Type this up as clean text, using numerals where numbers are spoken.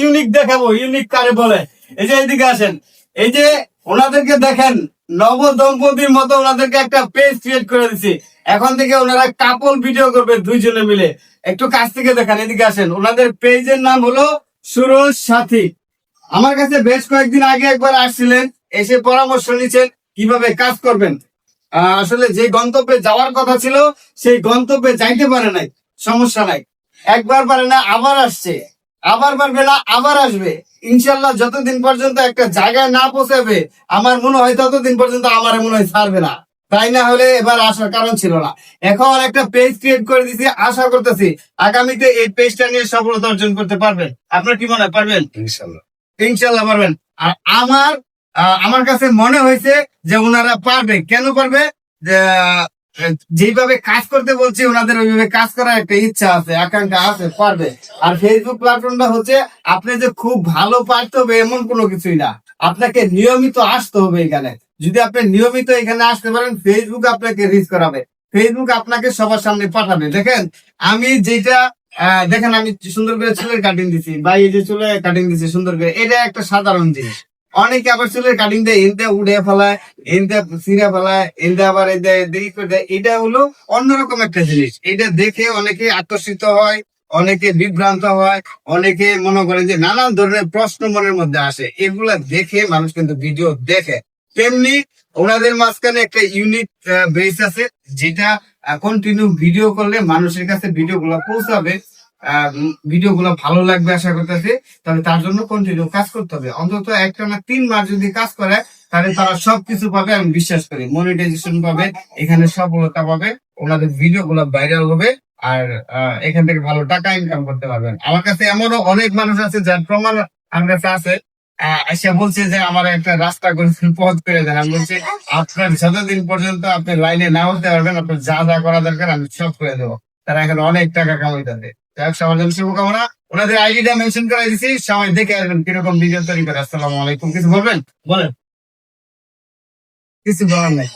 Unique দেখাবো। Unique কারে বলে? এই যে এদিকে আসেন, এই যে ওনাদেরকে দেখেন, নব দম্পতির মতো ওনাদেরকে একটা পেজ ক্রিয়েট করে দিছি। এখন থেকে ওনারা কাপল ভিডিও করবে দুইজনে মিলে। একটু কাছ থেকে দেখেন, এদিকে আসেন। ওনাদের পেজের নাম হলো সুরজ সাথী। আমার কাছে বেশ কয়েকদিন আগে একবার আসছিলেন, এসে পরামর্শ নিচ্ছেন কিভাবে কাজ করবেন। আসলে যে গন্তব্যে যাওয়ার কথা ছিল সেই গন্তব্যে যাইতে পারে নাই, সমস্যা নাই। একবার পারে না, আবার আসছে, আবার পারবে না, আবার আসবে। ইনশাল্লাহ যতদিন পর্যন্ত একটা জায়গায় না পৌঁছাবে, আমার মনে হয় ততদিন পর্যন্ত আমার মনে হয় ছাড়বে না। তাই না হলে এবার আসার কারণ ছিল না। এখন একটা পেজ ক্রিয়েট করে দিয়েছি, আশা করতেছি আগামীতে এই পেজটা নিয়ে সফলতা অর্জন করতে পারবেন। আপনার কি মনে হয় পারবেন? ইনশাল্লাহ। ইনশাল্লাহ পারবেন। আর আমার কাছে মনে হয়েছে যে ওনারা পারবে। কেন পারবে? যে যেভাবে কাজ করতে বলছি ওনাদের ওইভাবে কাজ করার একটা ইচ্ছা আছে, আকাঙ্ক্ষা আছে, পারবে। আর ফেসবুক প্ল্যাটফর্মটা হচ্ছে, আপনি যে খুব ভালো পারতে হবে এমন কোনো কিছুই না, আপনাকে নিয়মিত আসতে হবে এখানে। যদি আপনি নিয়মিত এখানে আসতে পারেন, ফেসবুক আপনাকে রিচ করাবে, ফেসবুক আপনাকে সবার সামনে পাঠাবে। দেখেন আমি যেটা দেখেন, আমি সুন্দর করে চুলের কাটিং দিছি, বা এই যে চুলের কাটিং দিছি সুন্দর করে, এটা একটা সাধারণ জিনিস। অনেকে আবার চুলের কাটিং দেয়, এনতে উড়ে ফেলায়, এনতে ছিঁড়ে ফেলায়, এনতে আবার দেরি করে দেয়। এটা হলো অন্যরকম একটা জিনিস। এটা দেখে অনেকে আকর্ষিত হয়, অনেকে বিভ্রান্ত হয়, অনেকে মনে করেন যে নানান ধরনের প্রশ্ন মনের মধ্যে আসে। এগুলা দেখে মানুষ কিন্তু ভিডিও দেখে। তেমনি ওনাদের মাঝখানে একটা ইউনিক বেস আছে, যেটা কন্টিনিউ ভিডিও করলে মানুষের কাছে ভিডিও গুলা পৌঁছাবে, ভিডিও গুলো ভালো লাগবে আশা করতেছি। তবে তার জন্য কন্টিনিউ কাজ করতে হবে। অন্তত একটা না 3 মাস যদি কাজ করে, তাহলে তারা সবকিছু পাবে, আমি বিশ্বাস করি। মনিটাইজেশন পাবে, এখানে সফলতা পাবে, ওনাদের ভিডিও গুলো ভাইরাল হবে, আর এখান থেকে ভালো টাকা ইনকাম করতে পারবেন। আমার কাছে এমনও অনেক মানুষ আছে যার প্রমাণ আমার কাছে আছে। সে বলছে যে আমার একটা রাস্তা করে পথ করে দেন। আমি বলছি, আপনার যতদিন পর্যন্ত আপনি লাইনে না হতে পারবেন, আপনার যা যা করা দরকার আমি সব করে দেবো। তারা এখানে অনেক টাকা কামাইতে। যাই সবার জন্য শুভকামনা। ওনাদের আইডিটা মেনশন করে দিচ্ছি, সবাই দেখে আসবেন কিরকম ভিডিও তৈরি করে। আসসালামু আলাইকুম। কিছু বলবেন? বলেন। কিছু বলার নাই।